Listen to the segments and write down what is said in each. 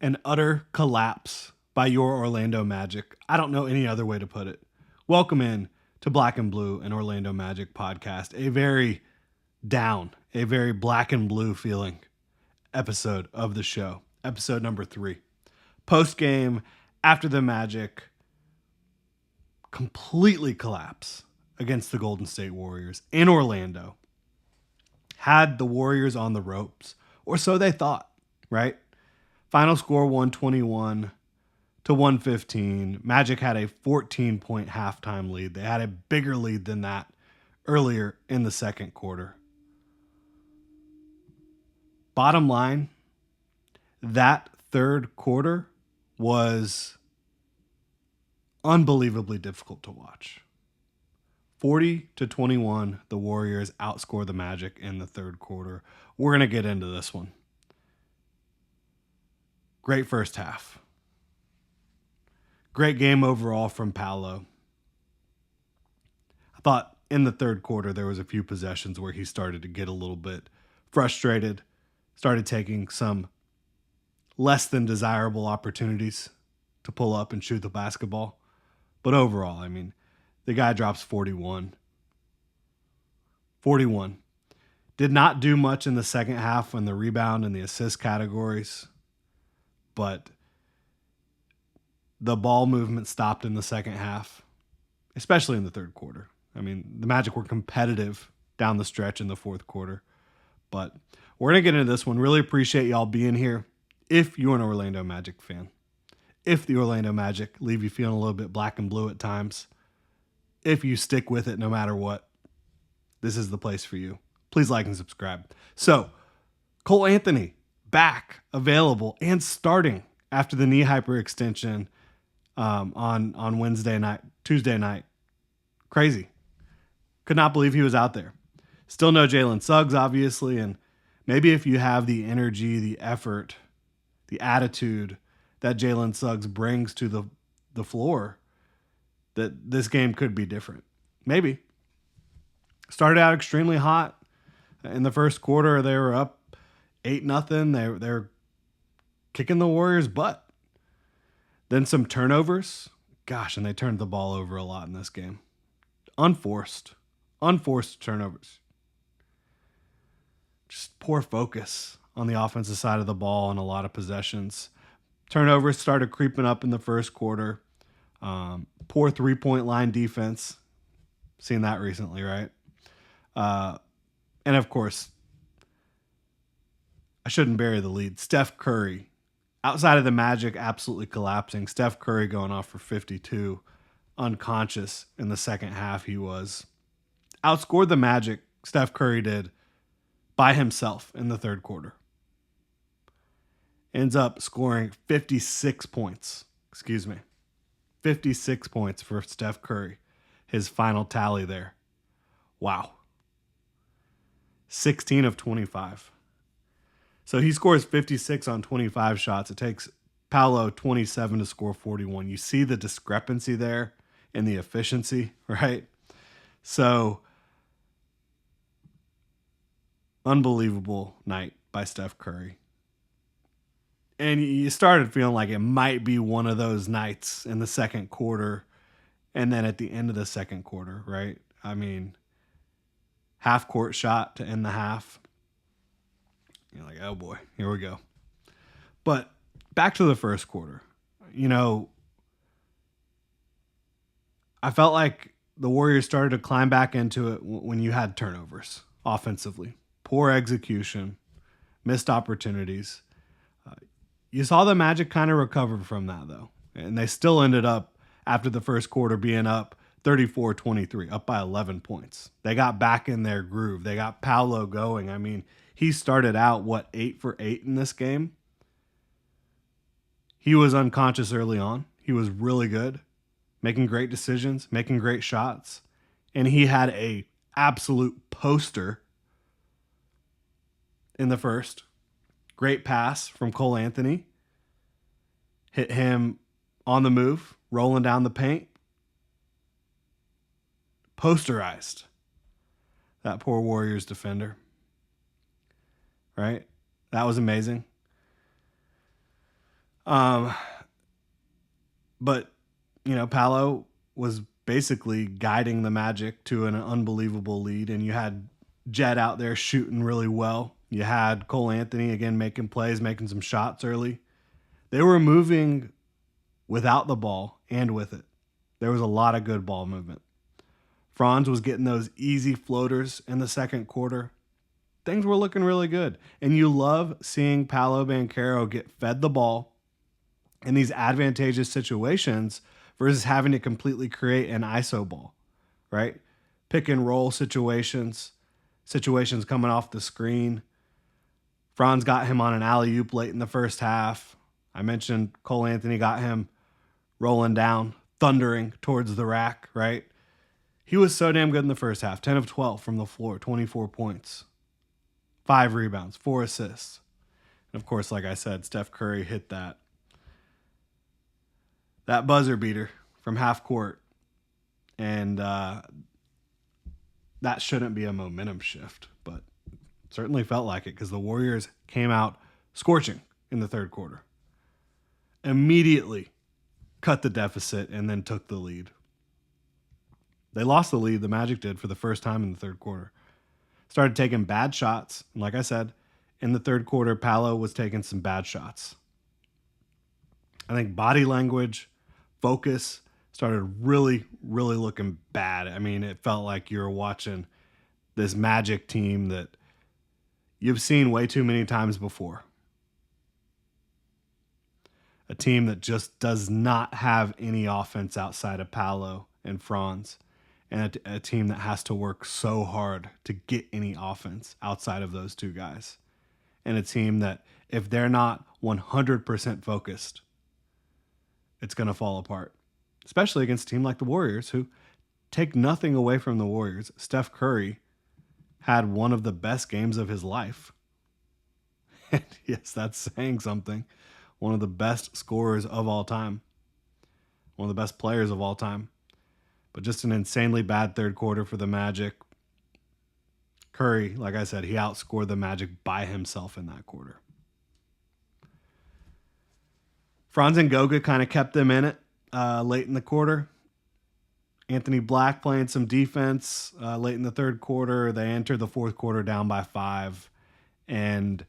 An utter collapse by your Orlando Magic. I don't know any other way to put it. Welcome in to Black and Blue, an Orlando Magic podcast. A very down, a very black and blue feeling episode of the show. Episode number 3. Post game after the Magic completely collapse against the Golden State Warriors in Orlando. Had the Warriors on the ropes, or so they thought, right? Final score 121 to 115. Magic had a 14-point halftime lead. They had a bigger lead than that earlier in the second quarter. Bottom line, that third quarter was unbelievably difficult to watch. 40-21, the Warriors outscore the Magic in the third quarter. We're going to get into this one. Great first half. Great game overall from Paolo. I thought in the third quarter there was a few possessions where he started to get a little bit frustrated, started taking some less than desirable opportunities to pull up and shoot the basketball. But overall, I mean, the guy drops 41. 41. Did not do much in the second half in the rebound and the assist categories, but the ball movement stopped in the second half, especially in the third quarter. I mean, the Magic were competitive down the stretch in the fourth quarter, but we're going to get into this one. Really appreciate y'all being here. If you're an Orlando Magic fan, if the Orlando Magic leave you feeling a little bit black and blue at times, if you stick with it no matter what, this is the place for you. Please like and subscribe. So, Cole Anthony, back, available, and starting after the knee hyperextension on Wednesday night, Tuesday night. Crazy. Could not believe he was out there. Still no Jalen Suggs, obviously, and maybe if you have the energy, the effort, the attitude that Jalen Suggs brings to the floor, that this game could be different. Maybe. Started out extremely hot. In the first quarter, they were up 8-0. They're kicking the Warriors' butt. Then some turnovers. Gosh, and they turned the ball over a lot in this game. Unforced turnovers. Just poor focus on the offensive side of the ball and a lot of possessions. Turnovers started creeping up in the first quarter. Poor three-point line defense. Seen that recently, right? And of course, I shouldn't bury the lead. Steph Curry, outside of the Magic absolutely collapsing, Steph Curry going off for 52, unconscious in the second half he was. Outscored the Magic, Steph Curry did, by himself in the third quarter. Ends up scoring 56 points. 56 points for Steph Curry. His final tally there. Wow. 16 of 25. So he scores 56 on 25 shots. It takes Paolo 27 to score 41. You see the discrepancy there in the efficiency, right? So, unbelievable night by Steph Curry. And you started feeling like it might be one of those nights in the second quarter and then at the end of the second quarter, right? I mean, half court shot to end the half. You're like, oh boy, here we go. But back to the first quarter. You know, I felt like the Warriors started to climb back into it when you had turnovers offensively. Poor execution, missed opportunities. You saw the Magic kind of recover from that, though. And they still ended up, after the first quarter, being up 34-23, up by 11 points. They got back in their groove. They got Paolo going. I mean, he started out, 8 for 8 in this game? He was unconscious early on. He was really good, making great decisions, making great shots. And he had a absolute poster in the first. Great pass from Cole Anthony. Hit him on the move, rolling down the paint. Posterized that poor Warriors defender. Right? That was amazing. Um, but, Paolo was basically guiding the Magic to an unbelievable lead, and you had Jet out there shooting really well. You had Cole Anthony, again, making plays, making some shots early. They were moving without the ball and with it. There was a lot of good ball movement. Franz was getting those easy floaters in the second quarter. Things were looking really good. And you love seeing Paolo Banchero get fed the ball in these advantageous situations versus having to completely create an ISO ball, right? Pick and roll situations coming off the screen. Franz got him on an alley-oop late in the first half. I mentioned Cole Anthony got him rolling down, thundering towards the rack, right? He was so damn good in the first half. 10 of 12 from the floor, 24 points, 5 rebounds, 4 assists. And of course, like I said, Steph Curry hit that buzzer beater from half court. And that shouldn't be a momentum shift, but certainly felt like it because the Warriors came out scorching in the third quarter. Immediately cut the deficit and then took the lead. They lost the lead, the Magic did, for the first time in the third quarter. Started taking bad shots. And like I said, in the third quarter, Paolo was taking some bad shots. I think body language, focus started really, really looking bad. I mean, it felt like you were watching this Magic team that you've seen way too many times before. A team that just does not have any offense outside of Paolo and Franz. And a team that has to work so hard to get any offense outside of those two guys. And a team that, if they're not 100% focused, it's going to fall apart. Especially against a team like the Warriors, who take nothing away from the Warriors. Steph Curry had one of the best games of his life. And yes, that's saying something. One of the best scorers of all time. One of the best players of all time. But just an insanely bad third quarter for the Magic. Curry, like I said, he outscored the Magic by himself in that quarter. Franz and Goga kind of kept them in it late in the quarter. Anthony Black playing some defense late in the third quarter. They entered the fourth quarter down by 5. And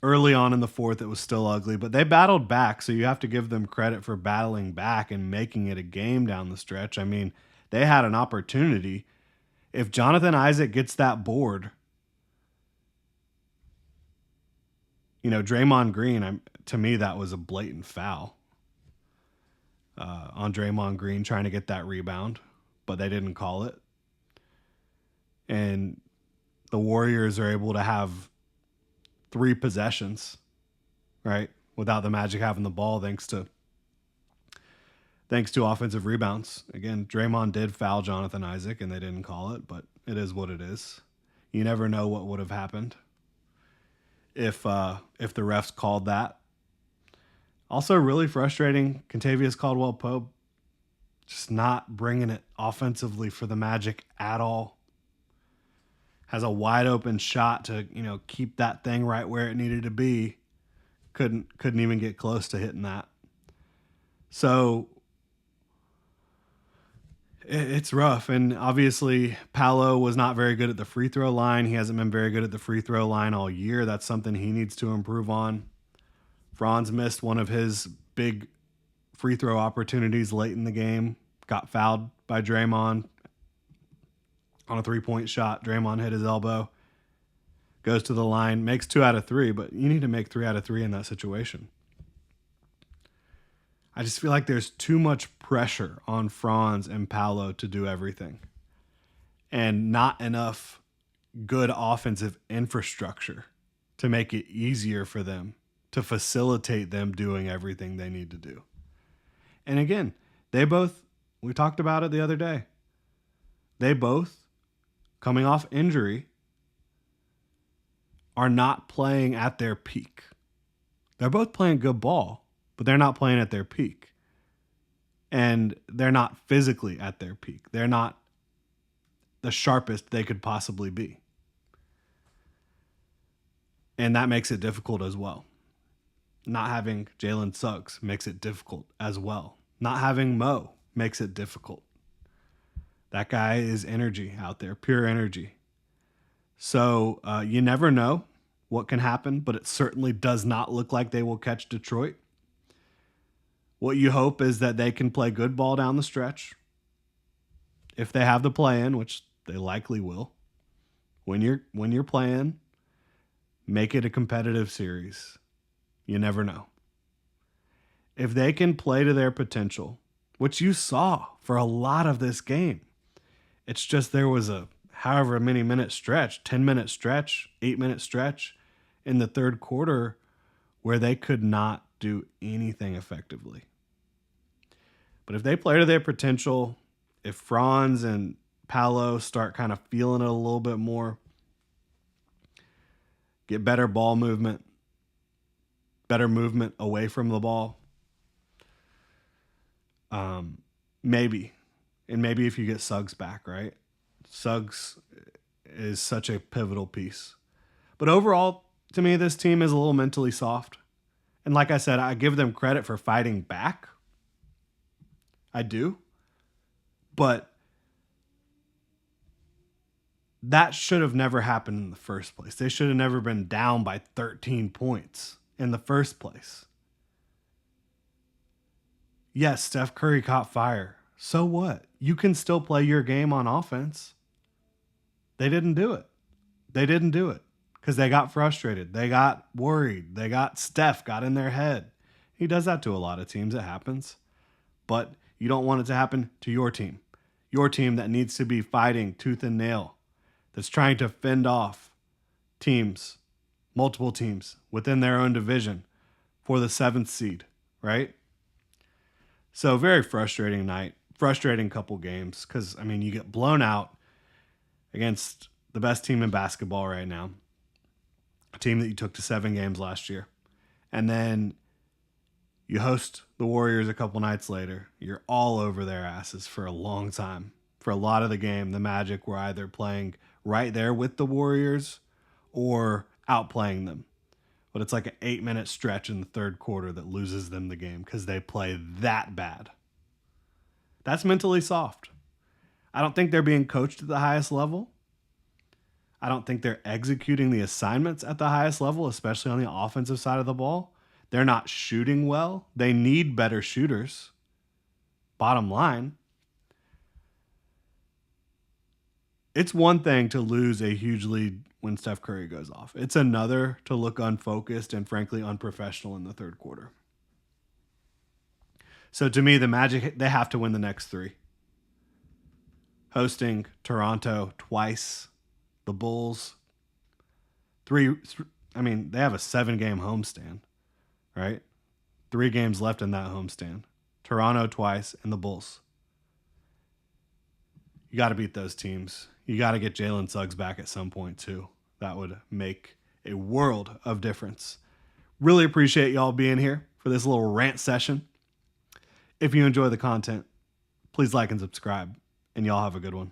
early on in the fourth, it was still ugly, but they battled back, so you have to give them credit for battling back and making it a game down the stretch. I mean, they had an opportunity. If Jonathan Isaac gets that board, Draymond Green, to me, that was a blatant foul on Draymond Green trying to get that rebound, but they didn't call it. And the Warriors are able to have 3 possessions, right? Without the Magic having the ball, thanks to offensive rebounds. Again, Draymond did foul Jonathan Isaac, and they didn't call it, but it is what it is. You never know what would have happened if the refs called that. Also, really frustrating, Kentavious Caldwell-Pope just not bringing it offensively for the Magic at all. Has a wide open shot to, keep that thing right where it needed to be. Couldn't even get close to hitting that. So it's rough. And obviously Paolo was not very good at the free throw line. He hasn't been very good at the free throw line all year. That's something he needs to improve on. Franz missed one of his big free throw opportunities late in the game. Got fouled by Draymond on a 3-point shot. Draymond hit his elbow, goes to the line, makes 2 out of 3, but you need to make 3 out of 3 in that situation. I just feel like there's too much pressure on Franz and Paolo to do everything, and not enough good offensive infrastructure to make it easier for them, to facilitate them doing everything they need to do. And again, we talked about it the other day, they both, coming off injury, are not playing at their peak. They're both playing good ball, but they're not playing at their peak. And they're not physically at their peak. They're not the sharpest they could possibly be. And that makes it difficult as well. Not having Jalen Suggs makes it difficult as well. Not having Mo makes it difficult. That guy is energy out there, pure energy. So you never know what can happen, but it certainly does not look like they will catch Detroit. What you hope is that they can play good ball down the stretch. If they have the play in, which they likely will. When you're playing, make it a competitive series. You never know. If they can play to their potential, which you saw for a lot of this game, it's just there was a however many minute stretch, 10-minute stretch, 8-minute stretch in the third quarter where they could not do anything effectively. But if they play to their potential, if Franz and Paolo start kind of feeling it a little bit more, get better ball movement, better movement away from the ball, maybe. And maybe if you get Suggs back, right? Suggs is such a pivotal piece. But overall, to me, this team is a little mentally soft. And like I said, I give them credit for fighting back. I do. But that should have never happened in the first place. They should have never been down by 13 points in the first place. Yes, Steph Curry caught fire. So what? You can still play your game on offense. They didn't do it. They didn't do it because they got frustrated. They got worried. Steph got in their head. He does that to a lot of teams. It happens. But you don't want it to happen to your team. Your team that needs to be fighting tooth and nail, that's trying to fend off teams, multiple teams within their own division for the 7th seed, right? So very frustrating night, frustrating couple games because, I mean, you get blown out against the best team in basketball right now, a team that you took to 7 games last year. And then you host the Warriors a couple nights later. You're all over their asses for a long time. For a lot of the game, the Magic were either playing right there with the Warriors or outplaying them. But it's like an 8-minute stretch in the third quarter that loses them the game because they play that bad. That's mentally soft. I don't think they're being coached at the highest level. I don't think they're executing the assignments at the highest level, especially on the offensive side of the ball. They're not shooting well. They need better shooters. Bottom line. It's one thing to lose a huge lead when Steph Curry goes off. It's another to look unfocused and frankly unprofessional in the third quarter. So to me, the Magic, they have to win the next 3. Hosting Toronto twice, the Bulls. They have a 7-game homestand, right? 3 games left in that homestand. Toronto twice and the Bulls. You got to beat those teams. You got to get Jalen Suggs back at some point too. That would make a world of difference. Really appreciate y'all being here for this little rant session. If you enjoy the content, please like and subscribe, and y'all have a good one.